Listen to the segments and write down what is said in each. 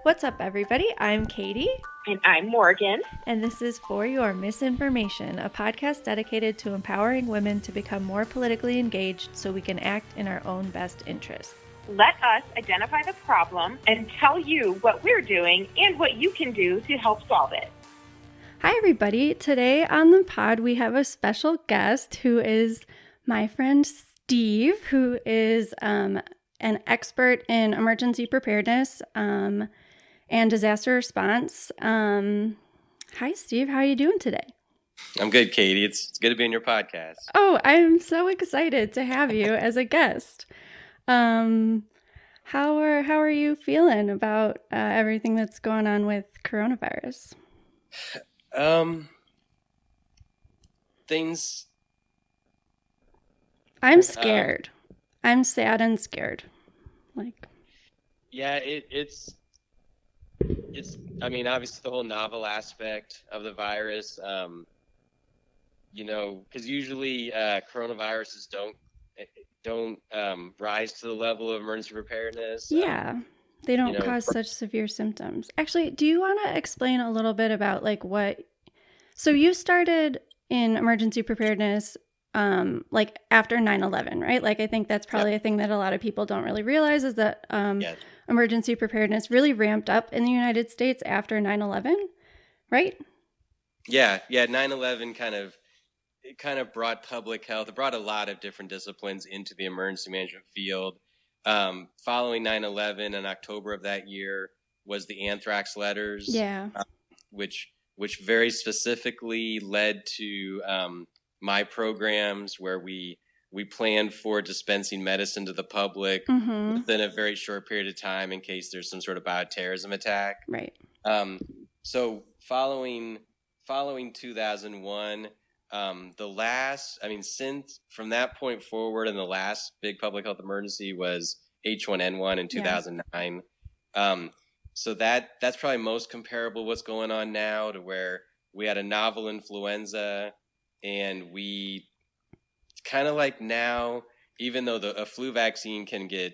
What's up, everybody? I'm Katie. And I'm Morgan. And this is For Your Misinformation, a podcast dedicated to empowering women to become more politically engaged so we can act in our own best interest. Let us identify the problem and tell you what we're doing and what you can do to help solve it. Hi, everybody. Today on the pod, we have a special guest who is my friend Steve, who is an expert in emergency preparedness and disaster response. Hi, Steve. How are you doing today? I'm good, Katie. It's good to be on your podcast. Oh, I'm so excited to have you as a guest. How are you feeling about everything that's going on with coronavirus? Things. I'm scared. I'm sad and scared. Yeah, it's. I mean, obviously the whole novel aspect of the virus. Because usually coronaviruses don't rise to the level of emergency preparedness. Yeah, they don't cause such severe symptoms. Actually, do you want to explain a little bit about what? So you started in emergency preparedness after 9/11, right? I think that's probably a thing that a lot of people don't really realize is that emergency preparedness really ramped up in the United States after 9/11, right? Yeah. 9/11 kind of brought public health. It brought a lot of different disciplines into the emergency management field. Following 9/11 in October of that year was the anthrax letters, which very specifically led to my programs where we planned for dispensing medicine to the public within a very short period of time in case there's some sort of bioterrorism attack. Right. So following 2001, since from that point forward, and the last big public health emergency was H1N1 in 2009. So that's probably most comparable what's going on now to where we had a novel influenza, and we kind of like now, even though a flu vaccine can get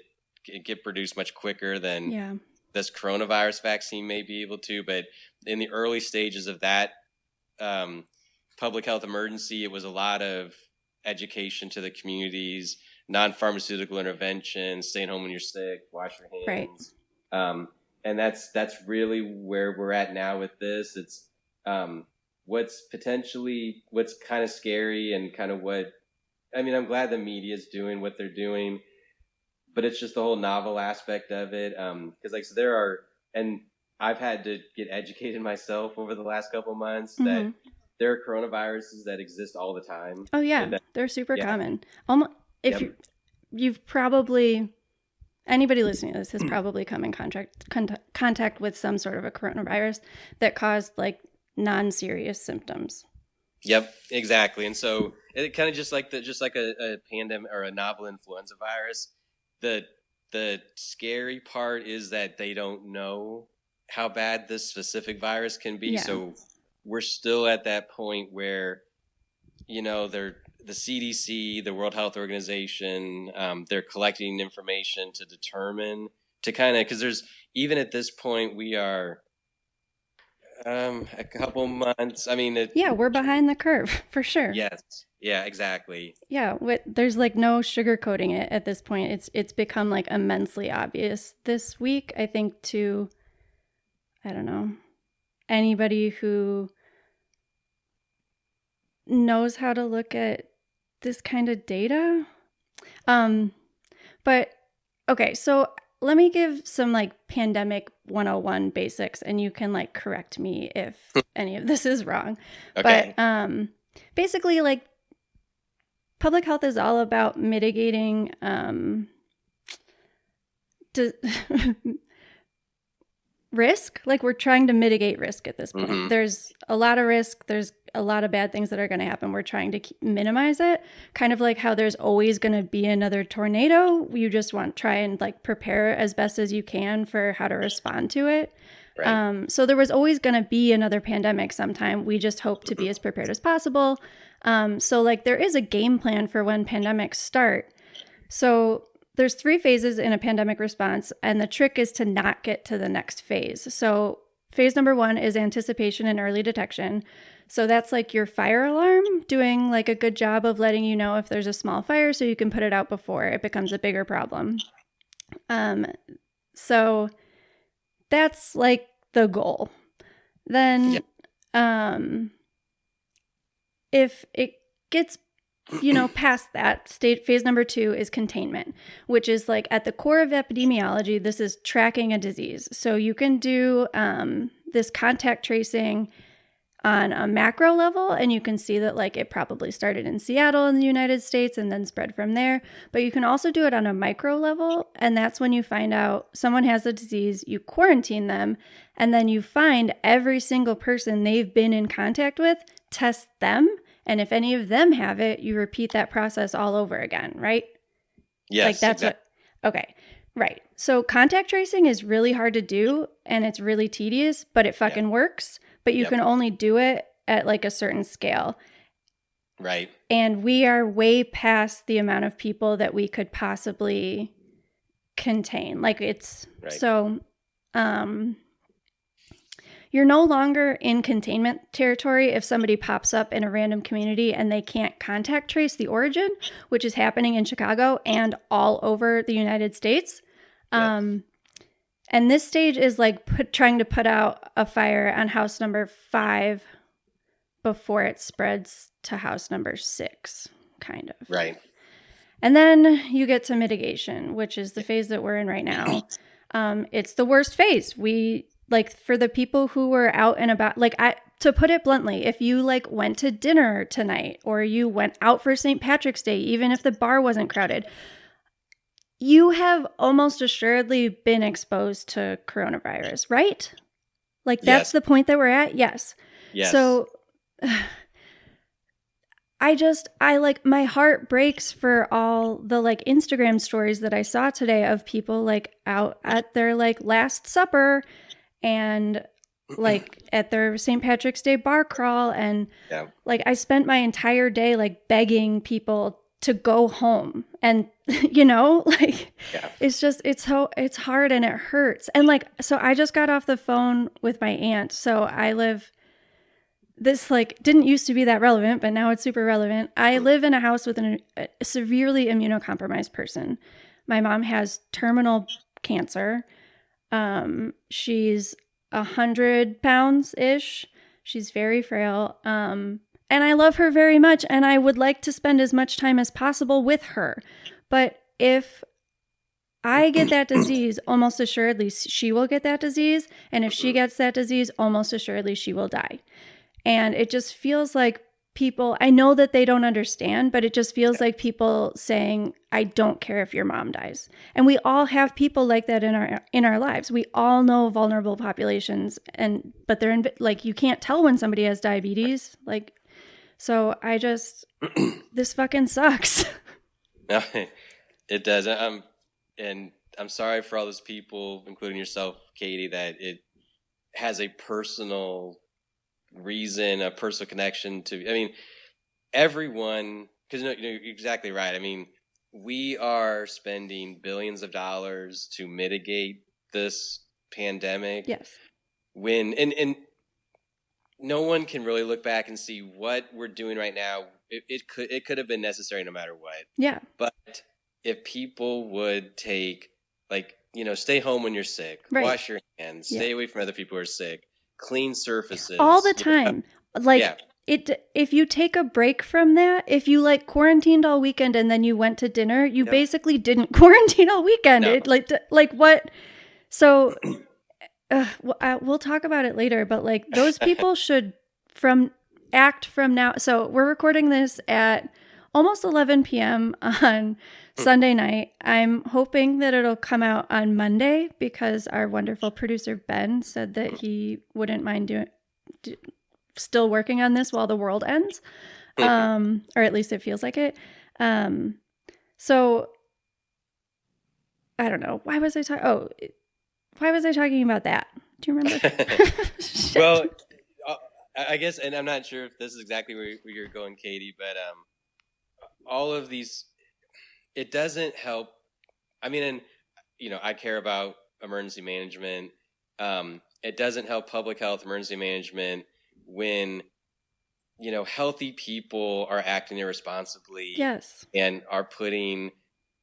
produced much quicker than this coronavirus vaccine may be able to, but in the early stages of that public health emergency, it was a lot of education to the communities, non-pharmaceutical intervention, staying home when you're sick, wash your hands. Right. And that's really where we're at now with this. It's what's kind of scary and kind of I'm glad the media is doing what they're doing, but it's just the whole novel aspect of it. Because and I've had to get educated myself over the last couple of months that there are coronaviruses that exist all the time. Oh yeah, they're super common. You've probably, anybody listening to this has probably come in contact with some sort of a coronavirus that caused non-serious symptoms. Yep, exactly. And so it kind of just like a pandemic or a novel influenza virus. The scary part is that they don't know how bad this specific virus can be. Yeah. So we're still at that point where, the CDC, the World Health Organization, they're collecting information to determine because there's, even at this point, we are a couple months. We're behind the curve for sure. Yes. Yeah, exactly. Yeah. There's no sugarcoating it at this point. It's become immensely obvious this week, I think, to, I don't know, anybody who knows how to look at this kind of data. But okay, so let me give some pandemic 101 basics, and you can correct me if any of this is wrong. Okay. But basically public health is all about mitigating risk. We're trying to mitigate risk at this point. There's a lot of risk. There's a lot of bad things that are going to happen. We're trying to minimize it. Kind of like how there's always going to be another tornado. You just try and prepare as best as you can for how to respond to it. Right. So there was always going to be another pandemic sometime. We just hope to be as prepared as possible. So there is a game plan for when pandemics start. So there's 3 phases in a pandemic response, and the trick is to not get to the next phase. So phase number 1 is anticipation and early detection. So that's like your fire alarm, doing like a good job of letting you know if there's a small fire so you can put it out before it becomes a bigger problem. So that's like the goal. Then if it gets past that state, phase number 2 is containment, which is like at the core of epidemiology, this is tracking a disease. So you can do this contact tracing on a macro level, and you can see that like it probably started in Seattle in the United States and then spread from there. But you can also do it on a micro level, and that's when you find out someone has the disease, you quarantine them, and then you find every single person they've been in contact with, test them, and if any of them have it, you repeat that process all over again, right? Yes. Like that's exactly. Okay. Right. So contact tracing is really hard to do, and it's really tedious, but it fucking works. But you can only do it at like a certain scale. Right. And we are way past the amount of people that we could possibly contain. Like it's so you're no longer in containment territory if somebody pops up in a random community and they can't contact trace the origin, which is happening in Chicago and all over the United States. And this stage is like trying to put out a fire on house number 5 before it spreads to house number 6, kind of. Right. And then you get to mitigation, which is the phase that we're in right now. It's the worst phase. We like for the people who were out and about, like to put it bluntly, if you like went to dinner tonight or you went out for St. Patrick's Day, even if the bar wasn't crowded, you have almost assuredly been exposed to coronavirus, right? Like that's the point that we're at. Yes. So I like my heart breaks for all the like Instagram stories that I saw today of people like out at their like last supper and like at their St. Patrick's Day bar crawl. And like I spent my entire day like begging people to go home, and it's just it's hard and it hurts. And like so I just got off the phone with my aunt. So I live this like didn't used to be that relevant, but now it's super relevant. I live in a house with a severely immunocompromised person. My mom has terminal cancer. She's 100 pounds ish. She's very frail. And I love her very much, and I would like to spend as much time as possible with her. But if I get that disease, almost assuredly she will get that disease. And if she gets that disease, almost assuredly she will die. And it just feels like people, I know that they don't understand, but it just feels like people saying, I don't care if your mom dies. And we all have people like that in our lives. We all know vulnerable populations, but they're like, you can't tell when somebody has diabetes. Like, so I just, this fucking sucks. No, it does. And I'm sorry for all those people, including yourself, Katie, that it has a personal reason, a personal connection to, I mean, everyone, because you're exactly right. I mean, we are spending billions of dollars to mitigate this pandemic. Yes. And no one can really look back and see what we're doing right now. It could have been necessary no matter what. Yeah. But if people would take, like, stay home when you're sick, wash your hands, stay away from other people who are sick, clean surfaces all the time. If you take a break from that, if you like quarantined all weekend and then you went to dinner, you basically didn't quarantine all weekend. No. Like what? So we'll talk about it later, but like those people should act from now. So we're recording this at almost 11 p.m. on Sunday night. I'm hoping that it'll come out on Monday because our wonderful producer Ben said that he wouldn't mind still working on this while the world ends, or at least it feels like it. So I don't know. Why was I talking about that? Do you remember? Well, I guess, and I'm not sure if this is exactly where you're going, Katie, but all of these, it doesn't help I mean, and I care about emergency management. It doesn't help public health emergency management when healthy people are acting irresponsibly. Yes. And are putting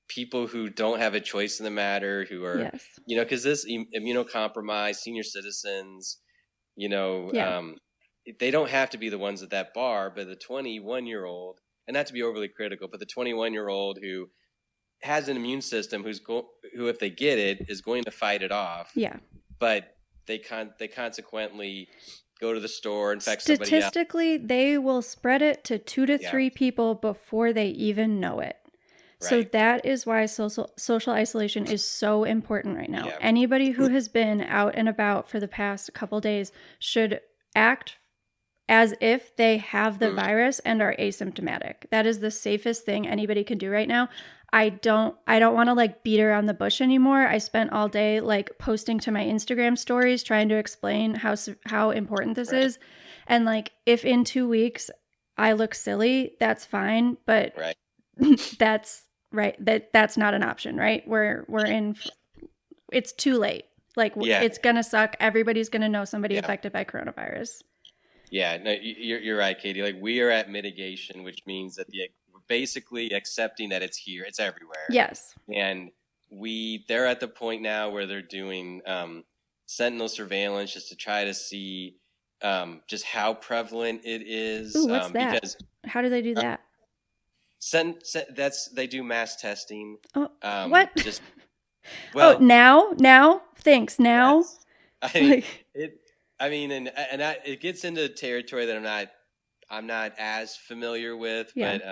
people who don't have a choice in the matter, who are, Yes. because this immunocompromised senior citizens, they don't have to be the ones at that bar, but the 21-year-old, and not to be overly critical, but the 21-year-old who has an immune system who, if they get it, is going to fight it off. Yeah. But they consequently go to the store, infect somebody else. Statistically, they will spread it to 2 to 3 people before they even know it. Right. So that is why social isolation is so important right now. Yeah. Anybody who has been out and about for the past couple days should act as if they have the virus and are asymptomatic. That is the safest thing anybody can do right now. I don't want to like beat around the bush anymore. I spent all day like posting to my Instagram stories trying to explain how important this is. And like if in 2 weeks I look silly, that's fine, but that's that's not an option, right? We're in it's too late. Like it's going to suck. Everybody's going to know somebody affected by coronavirus. Yeah, no, you're right, Katie. Like we are at mitigation, which means that we're basically accepting that it's here, it's everywhere. Yes. And they're at the point now where they're doing sentinel surveillance just to try to see just how prevalent it is. Ooh, what's that? Because, how do they do that? They do mass testing. Oh, what? Now? Thanks. Now? Yes. It gets into territory that I'm not as familiar with, but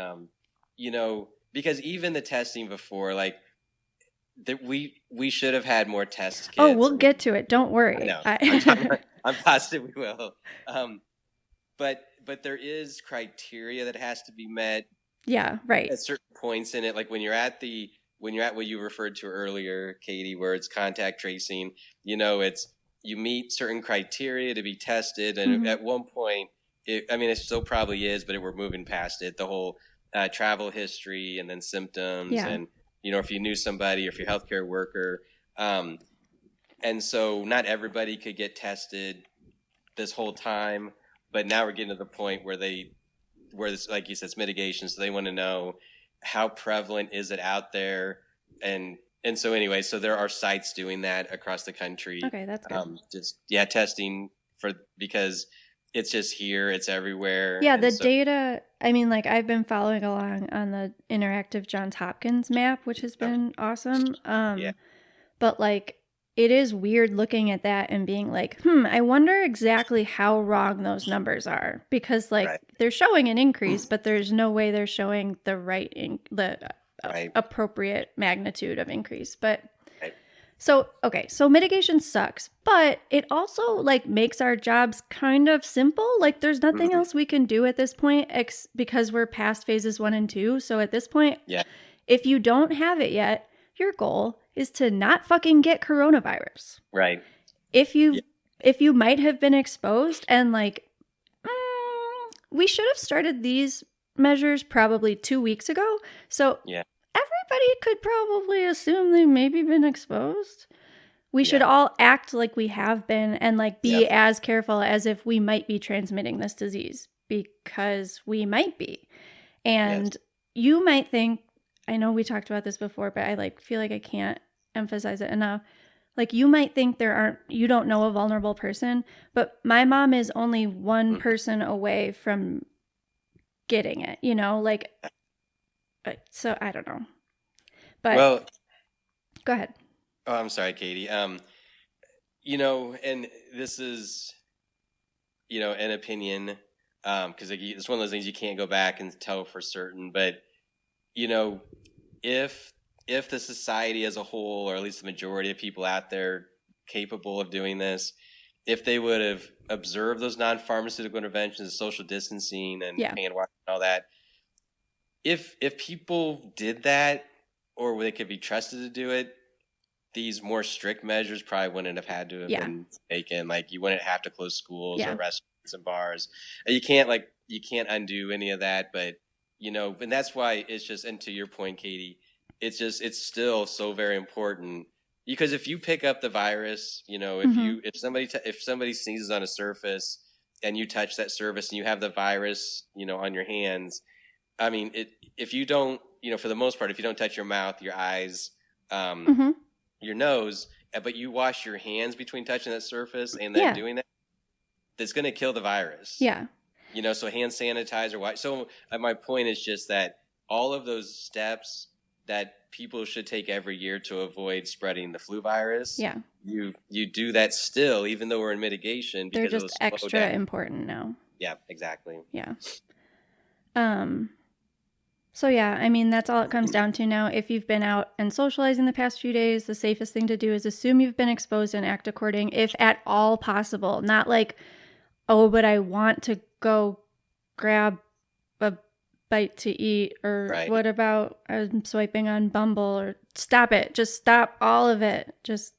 because even the testing before, like that we should have had more test kits. Oh, we'll get to it. Don't worry. No, I'm positive we will. But there is criteria that has to be met. Yeah, right. At certain points in it, like when you're at what you referred to earlier, Katie, where it's contact tracing, you meet certain criteria to be tested. And at one point, it still probably is, but we're moving past it. The whole travel history and then symptoms and, if you knew somebody or if you're a healthcare worker. And so not everybody could get tested this whole time. But now we're getting to the point where it's, like you said, it's mitigation. So they want to know how prevalent is it out there. And so anyway, so there are sites doing that across the country. Okay, that's good. Testing because it's just here, it's everywhere. Yeah, the data, I've been following along on the interactive Johns Hopkins map, which has been awesome. But it is weird looking at that and being like, I wonder exactly how wrong those numbers are, because they're showing an increase, but there's no way they're showing the appropriate magnitude of increase. But so mitigation sucks, but it also makes our jobs kind of simple. There's nothing else we can do at this point because we're past phases 1 and 2. So at this point, if you don't have it yet, your goal is to not fucking get coronavirus. Right. If you might have been exposed and we should have started these measures probably 2 weeks ago. So everybody could probably assume they've maybe been exposed. We should all act like we have been and be as careful as if we might be transmitting this disease, because we might be. And you might think, I know we talked about this before, but I feel like I can't emphasize it enough. You might think you don't know a vulnerable person, but my mom is only one person away from getting it, so I don't know. But go ahead. Oh, I'm sorry, Katie. And this is, an opinion, because it's one of those things you can't go back and tell for certain. But, if the society as a whole, or at least the majority of people out there capable of doing this, if they would have observed those non-pharmaceutical interventions, social distancing and hand washing and all that, if people did that, or they could be trusted to do it, these more strict measures probably wouldn't have had to have been taken. You wouldn't have to close schools or restaurants and bars. You can't undo any of that, but and that's why it's just, and to your point, Katie, it's still so very important, because if you pick up the virus, if somebody sneezes on a surface and you touch that surface and you have the virus, on your hands, I mean, if you don't, for the most part, if you don't touch your mouth, your eyes, your nose, but you wash your hands between touching that surface and then doing that, that's going to kill the virus. Yeah. So hand sanitizer. So my point is just that all of those steps that people should take every year to avoid spreading the flu virus. Yeah. You do that still, even though we're in mitigation. They're just extra important now. Yeah, exactly. Yeah. So yeah, I mean, that's all it comes down to now. If you've been out and socializing the past few days, the safest thing to do is assume you've been exposed and act according, if at all possible. Not like, oh, but I want to go grab a bite to eat, or what about I'm swiping on Bumble, or stop it. Just stop all of it. Just,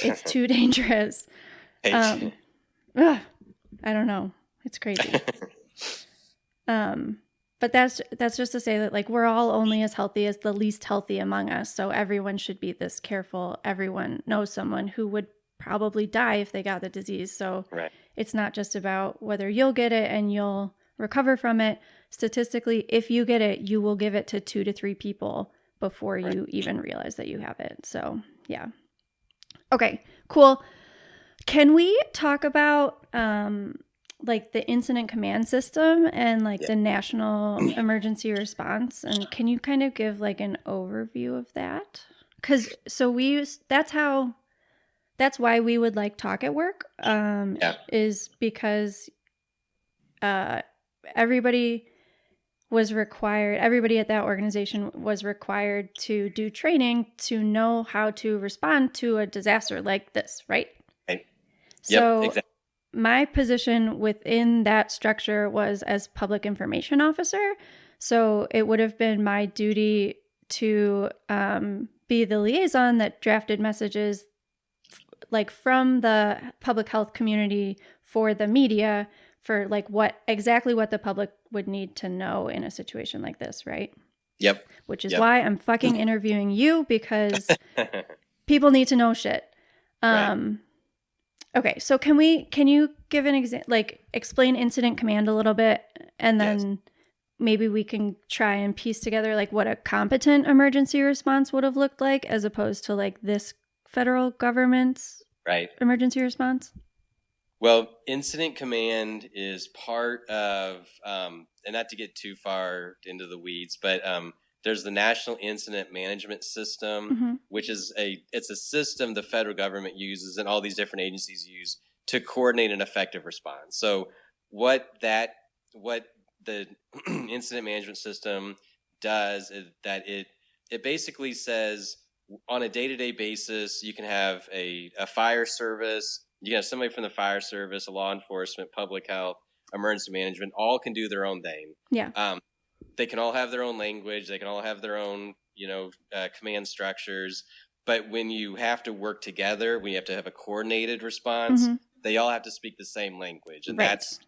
it's too dangerous. I don't know. It's crazy. But that's just to say that, like, we're all only as healthy as the least healthy among us. So everyone should be this careful. Everyone knows someone who would probably die if they got the disease. So it's not just about whether you'll get it and you'll recover from it. Statistically, if you get it, you will give it to 2 to 3 people before you even realize that you have it. So yeah. Okay, cool. Can we talk about like the incident command system and like the national emergency response? And can you kind of give like an overview of that? Because that's why we would like Talk at Work, is because everybody at that organization was required to do training to know how to respond to a disaster like this, right? Right. So yep, exactly. My position within that structure was as public information officer. So it would have been my duty to be the liaison that drafted messages like from the public health community for the media, for like what the public would need to know in a situation like this, right? Yep. Which is why I'm fucking interviewing you, because people need to know shit. Okay, so can you give an example, like explain incident command a little bit, and then maybe we can try and piece together like what a competent emergency response would have looked like as opposed to like this federal government's emergency response? Well, incident command is part of, and not to get too far into the weeds, but there's the National Incident Management System, which is it's a system the federal government uses and all these different agencies use to coordinate an effective response. So what the incident management system does is that it basically says on a day-to-day basis, you can have a fire service, you can have somebody from the fire service, a law enforcement, public health, emergency management, all can do their own thing. Yeah. They can all have their own language. They can all have their own, command structures. But when you have to work together, when you have to have a coordinated response, they all have to speak the same language. And that's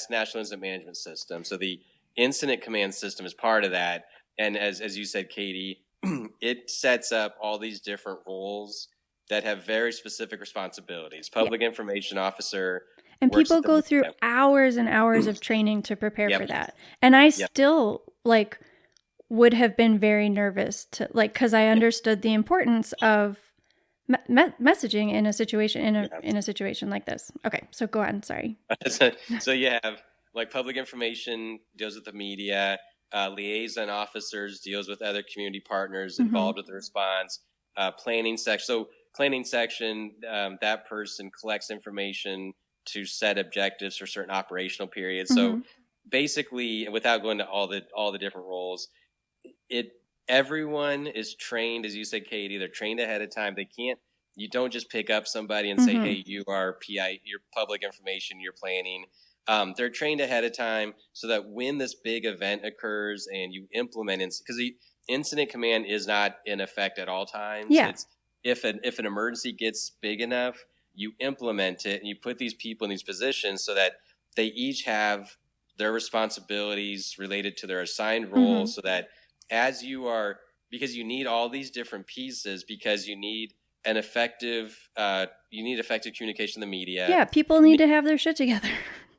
National Incident Management System. So the incident command system is part of that. And as you said, Katie, it sets up all these different roles that have very specific responsibilities. Public information officer. And people go through hours and hours of training to prepare for that. And I still would have been very nervous to because I understood the importance of messaging in a situation in a situation like this. Okay, so go on. Sorry. So you have public information deals with the media, liaison officers deals with other community partners involved with the response, planning section. So planning section, that person collects information to set objectives for certain operational periods. So basically, without going to all the different roles, everyone is trained, as you said, Katie, they're trained ahead of time. You don't just pick up somebody and say, hey, you are PI, you're public information, you're planning. They're trained ahead of time so that when this big event occurs and you implement it, because the incident command is not in effect at all times. Yeah. It's if an emergency gets big enough, you implement it and you put these people in these positions so that they each have their responsibilities related to their assigned roles, so that as you are because you need all these different pieces, because you need effective communication in the media. Yeah, people need to have their shit together.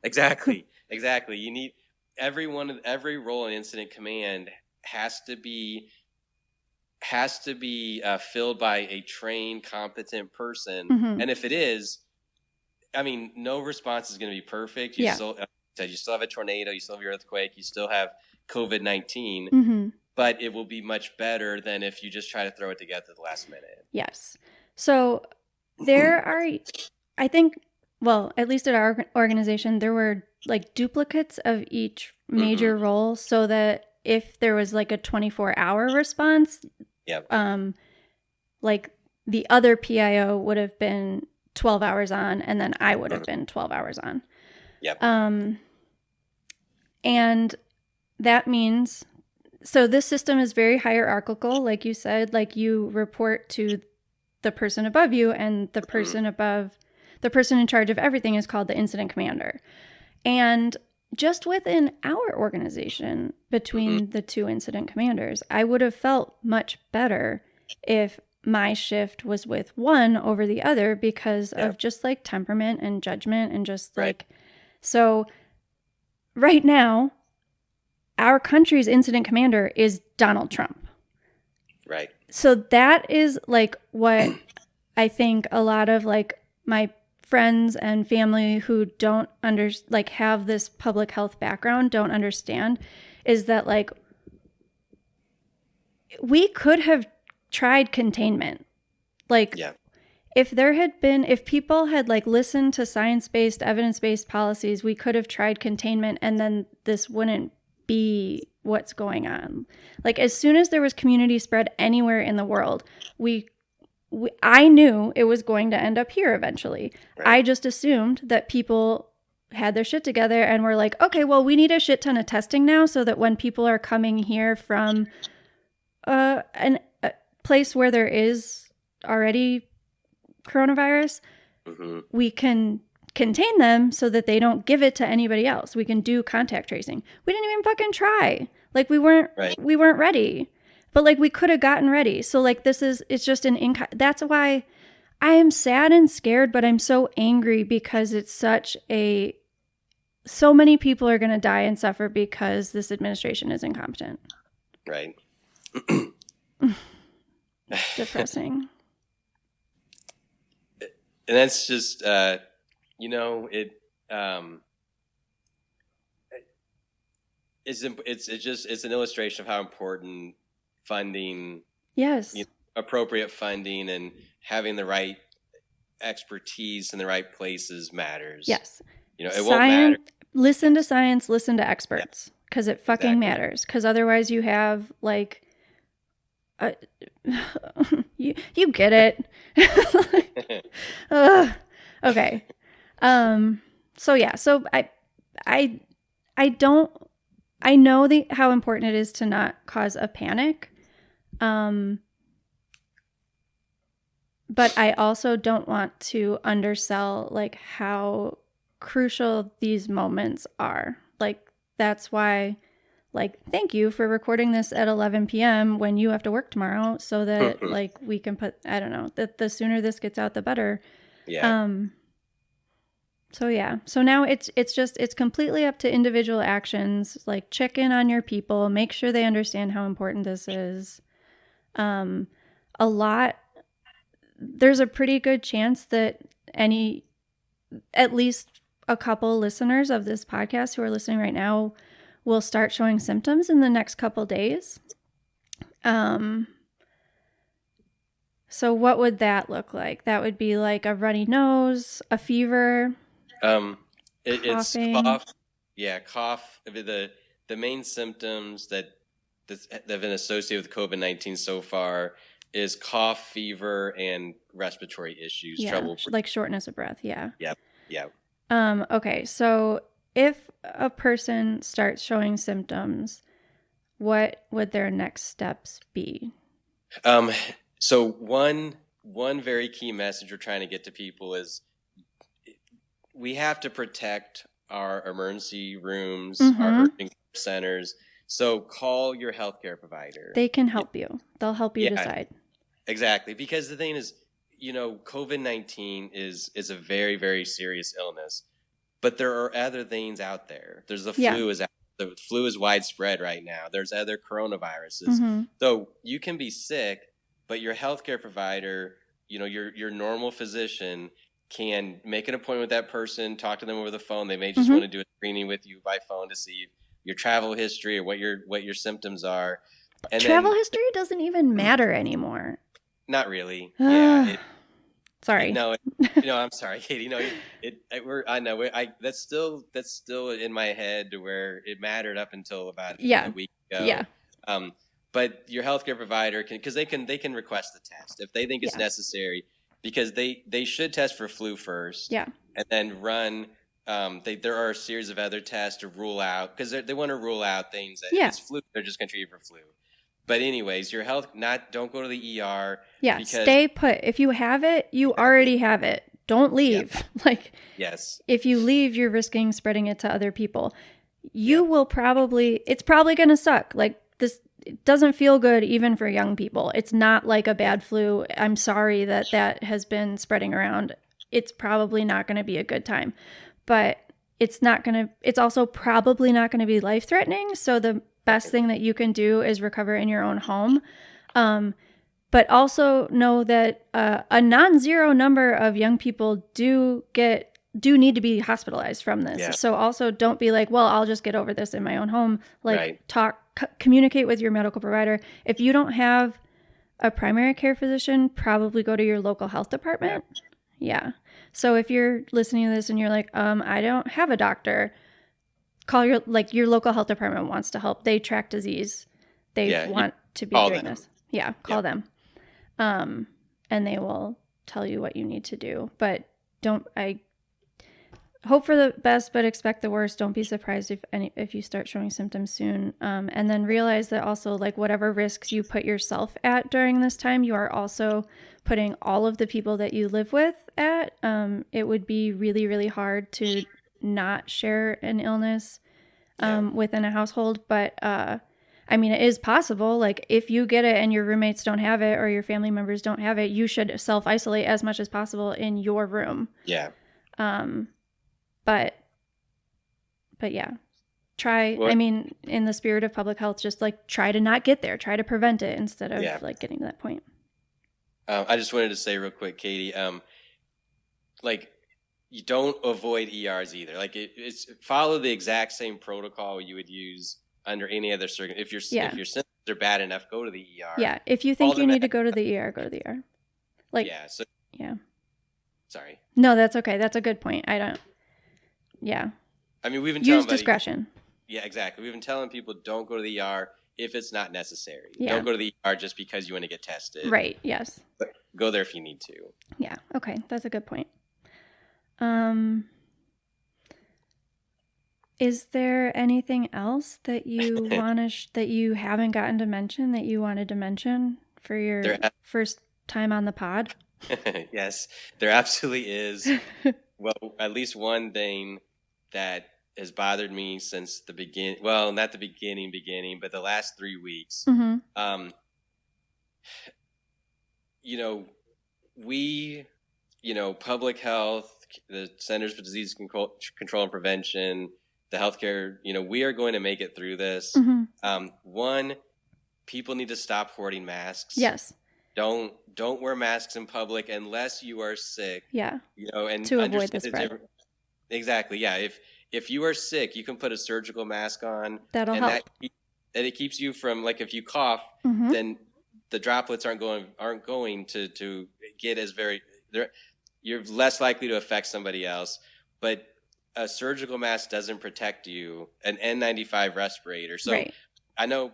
Exactly. You need every role in incident command has to be filled by a trained, competent person. Mm-hmm. And if it is, I mean, no response is going to be perfect. You still have a tornado, you still have your earthquake, you still have COVID-19, mm-hmm. but it will be much better than if you just try to throw it together at the last minute. Yes. So there are, I think, well, at least at our organization, there were like duplicates of each major role, so that if there was like a 24-hour response, like the other PIO would have been 12 hours on, and then I would have been 12 hours on. And that means, so this system is very hierarchical, like you said, like you report to the person above you, and the person the person in charge of everything is called the incident commander. And just within our organization, between the two incident commanders, I would have felt much better if my shift was with one over the other, because of just like temperament and judgment and just like, so right now, our country's incident commander is Donald Trump. Right. So that is like what I think a lot of like my friends and family who don't have this public health background don't understand, is that like we could have tried containment. Like if people had like listened to science-based, evidence-based policies, we could have tried containment, and then this wouldn't be what's going on. Like as soon as there was community spread anywhere in the world, I knew it was going to end up here eventually. Right. I just assumed that people had their shit together and were like, okay, well, we need a shit ton of testing now, so that when people are coming here from a place where there is already coronavirus, we can contain them so that they don't give it to anybody else. We can do contact tracing. We didn't even fucking try. Like we weren't ready. But like we could have gotten ready. So like it's just that's why I am sad and scared, but I'm so angry, because it's so many people are going to die and suffer because this administration is incompetent. Right. Depressing. And that's just, it's an illustration of how important funding, appropriate funding, and having the right expertise in the right places matters. Yes. It won't matter. Listen to science, listen to experts, because it fucking matters. Because otherwise you have like, you get it. Okay. So I know how important it is to not cause a panic. But I also don't want to undersell like how crucial these moments are. Like that's why, like, thank you for recording this at 11 p.m. when you have to work tomorrow, so that like we can I don't know, that the sooner this gets out, the better. Yeah. So now it's completely up to individual actions. Like check in on your people, make sure they understand how important this is. There's a pretty good chance that at least a couple listeners of this podcast who are listening right now will start showing symptoms in the next couple days. So what would that look like? That would be like a runny nose, a fever, it's cough. Yeah, cough. The main symptoms that have been associated with COVID-19 so far is cough, fever, and respiratory issues. Trouble like shortness of breath. Yeah. Yep. Okay, so if a person starts showing symptoms, what would their next steps be? So one very key message we're trying to get to people is we have to protect our emergency rooms, our urgent centers. So call your healthcare provider. They can help you. They'll help you decide. Exactly. Because the thing is, COVID-19 is a very, very serious illness, but there are other things out there. There's the flu is out. The flu is widespread right now. There's other coronaviruses. Mm-hmm. So you can be sick, but your healthcare provider, your normal physician can make an appointment with that person, talk to them over the phone. They may just want to do a screening with you by phone to see your travel history or what your symptoms are. And travel history doesn't even matter anymore. Not really. Sorry. No, I'm sorry, Katie. That's still in my head to where it mattered up until about a week ago. Yeah. But your healthcare provider because they can request the test if they think it's necessary, because they should test for flu first. Yeah. And then run. There are a series of other tests to rule out, because they want to rule out things that if it's flu, they're just going to treat you for flu. But anyways, your health, don't go to the ER. Yeah, stay put. If you have it, you already have it. Don't leave. Yes. If you leave, you're risking spreading it to other people. It's probably going to suck. This, it doesn't feel good even for young people. It's not like a bad flu. I'm sorry that has been spreading around. It's probably not going to be a good time. But it's also probably not going to be life-threatening. So the best thing that you can do is recover in your own home. But also know that a non-zero number of young people do need to be hospitalized from this. Yeah. So also don't be like, well, I'll just get over this in my own home. Communicate with your medical provider. If you don't have a primary care physician, probably go to your local health department. Yeah. So if you're listening to this and you're like, I don't have a doctor, call your local health department wants to help. They track disease. They want to be doing this. Yeah. Call them. And they will tell you what you need to do. But hope for the best, but expect the worst. Don't be surprised if you start showing symptoms soon. And then realize that also, whatever risks you put yourself at during this time, you are also putting all of the people that you live with at. It would be really, really hard to not share an illness within a household. But it is possible. If you get it and your roommates don't have it or your family members don't have it, you should self-isolate as much as possible in your room. Yeah. But yeah, try, in the spirit of public health, just try to not get there, try to prevent it instead of getting to that point. I just wanted to say real quick, Katie, you don't avoid ERs either. It's follow the exact same protocol you would use under any other circumstance. If your symptoms are bad enough, go to the ER. Yeah. If you think you need to go to the ER, go to the ER. Sorry. No, that's okay. That's a good point. Yeah. We've been use discretion. Yeah, exactly. We've been telling people don't go to the ER if it's not necessary. Yeah. Don't go to the ER just because you want to get tested. Right. Yes. But go there if you need to. Yeah. Okay. That's a good point. Is there anything else that you that you haven't gotten to mention that you wanted to mention for your first time on the pod? Yes, there absolutely is. Well, at least one thing that has bothered me since the beginning. Well, not the beginning, but the last 3 weeks. Mm-hmm. We, public health, the Centers for Disease Control and Prevention, the healthcare, we are going to make it through this. Mm-hmm. One, people need to stop hoarding masks. Yes. Don't wear masks in public unless you are sick. Yeah. And to avoid the spread. Exactly. Yeah. If you are sick, you can put a surgical mask on. That'll help. And it keeps you from, if you cough, mm-hmm. then the droplets aren't going to get you're less likely to affect somebody else. But a surgical mask doesn't protect you. An N95 respirator. So right. I know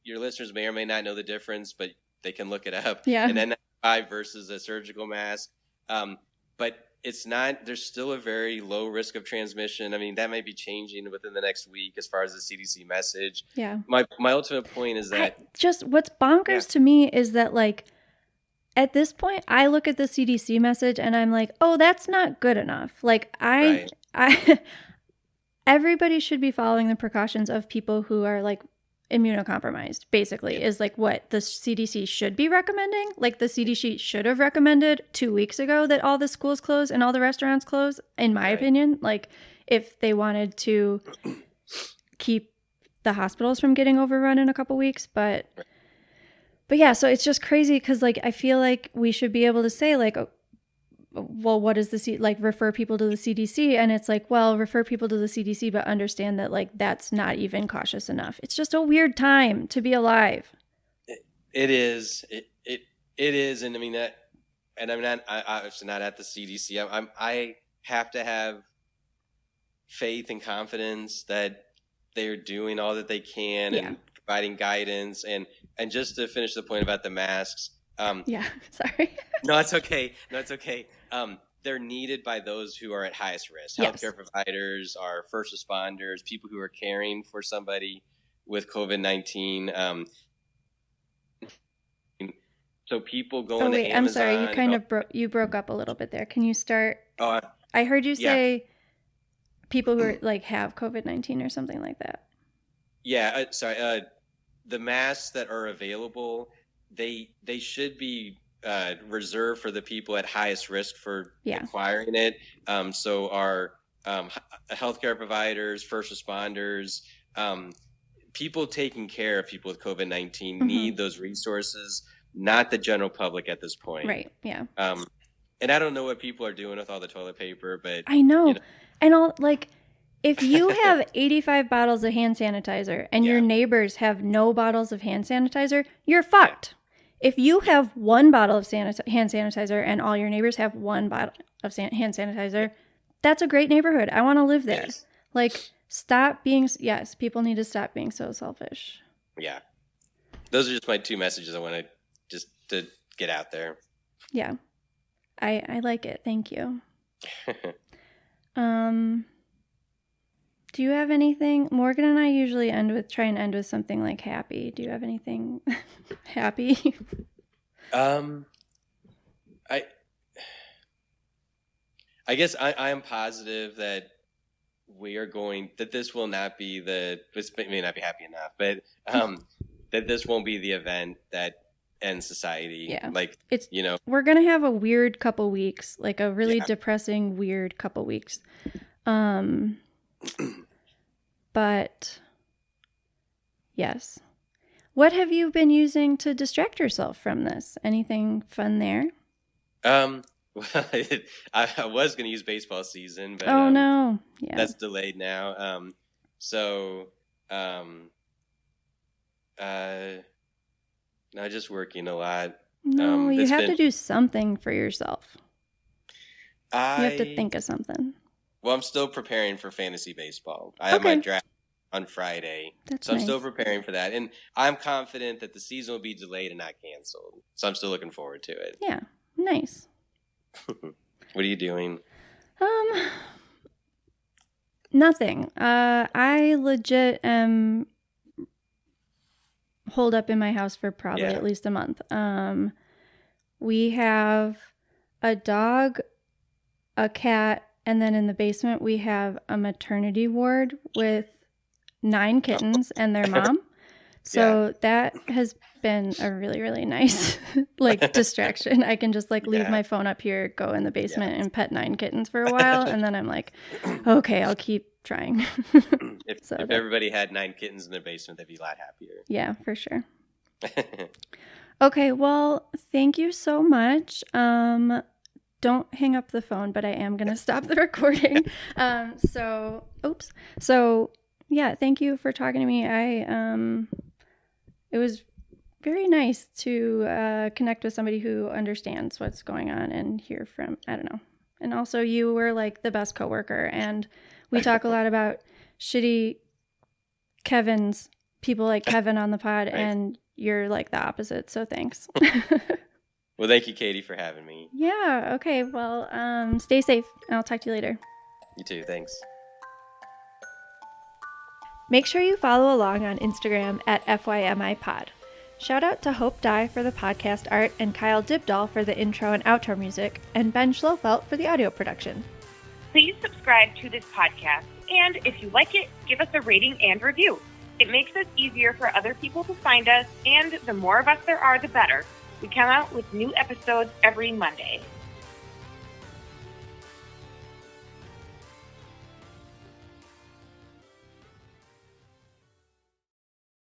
your listeners may or may not know the difference, but they can look it up. Yeah. An N95 versus a surgical mask. But it's not, there's still a very low risk of transmission. That might be changing within the next week as far as the CDC message. Yeah. My ultimate point is that what's bonkers to me is that at this point, I look at the CDC message and I'm like, oh, that's not good enough. Right. everybody should be following the precautions of people who are like immunocompromised, basically, is like what the CDC should be recommending. Like the CDC should have recommended 2 weeks ago that all the schools close and all the restaurants close, in my opinion, like if they wanted to keep the hospitals from getting overrun in a couple weeks. But yeah, so it's just crazy because like I feel like we should be able to say like, well, what is the like refer people to the CDC? And it's like, well, refer people to the CDC, but understand that like that's not even cautious enough. It's just a weird time to be alive. It is. It is, and I mean that. And I'm not. I obviously not at the CDC. I have to have faith and confidence that they're doing all that they can and providing guidance. And just to finish the point about the masks. Sorry. No, it's okay. They're needed by those who are at highest risk. Healthcare providers, our first responders, people who are caring for somebody with COVID-19. So people going to Amazon. I'm sorry. You kind of broke up a little bit there. Can you start? Oh, I heard you say people who are like have COVID-19 or something like that. Yeah. Sorry. The masks that are available, they should be reserved for the people at highest risk for acquiring it. So our healthcare providers, first responders, people taking care of people with COVID-19 need those resources, not the general public at this point. Right. Yeah. And I don't know what people are doing with all the toilet paper, but I know. And all like, if you have 85 bottles of hand sanitizer and your neighbors have no bottles of hand sanitizer, you're fucked. If you have one bottle of hand sanitizer and all your neighbors have one bottle of hand sanitizer, that's a great neighborhood. I want to live there. Yes. Like, people need to stop being so selfish. Yeah. Those are just my two messages I want to get out there. Yeah. I like it. Thank you. Do you have anything? Morgan and I usually try and end with something like happy. Do you have anything happy? I guess I am positive that this will not be this may not be happy enough, but that this won't be the event that ends society. Yeah. Like, we're going to have a weird couple weeks, like a really depressing, weird couple weeks. But yes. What have you been using to distract yourself from this? Anything fun there? Well, I was going to use baseball season, but no. Yeah. That's delayed now. No, just working a lot. No, you have to do something for yourself. You have to think of something. Well, I'm still preparing for fantasy baseball. I have my draft on Friday. That's so I'm still preparing for that. And I'm confident that the season will be delayed and not canceled. So I'm still looking forward to it. Yeah. Nice. What are you doing? Nothing. I legit am holed up in my house for probably at least a month. We have a dog, a cat, and then in the basement, we have a maternity ward with 9 kittens and their mom. So that has been a really, really nice distraction. I can just leave my phone up here, go in the basement and pet 9 kittens for a while. And then I'm like, okay, I'll keep trying. If everybody had 9 kittens in their basement, they'd be a lot happier. Yeah, for sure. Okay, well, thank you so much. Don't hang up the phone, but I am going to stop the recording. So yeah, thank you for talking to me. It was very nice to connect with somebody who understands what's going on and hear from, I don't know. And also you were the best coworker, and we talk a lot about shitty people like Kevin on the pod, and you're the opposite. So thanks. Well, thank you, Katie, for having me. Yeah. Okay. Well, stay safe. I'll talk to you later. You too. Thanks. Make sure you follow along on Instagram at FYMI Pod. Shout out to Hope Dye for the podcast art, and Kyle Dibdahl for the intro and outro music, and Ben Schlofelt for the audio production. Please subscribe to this podcast And if you like it, give us a rating and review. It makes it easier for other people to find us, and the more of us there are, the better. We come out with new episodes every Monday.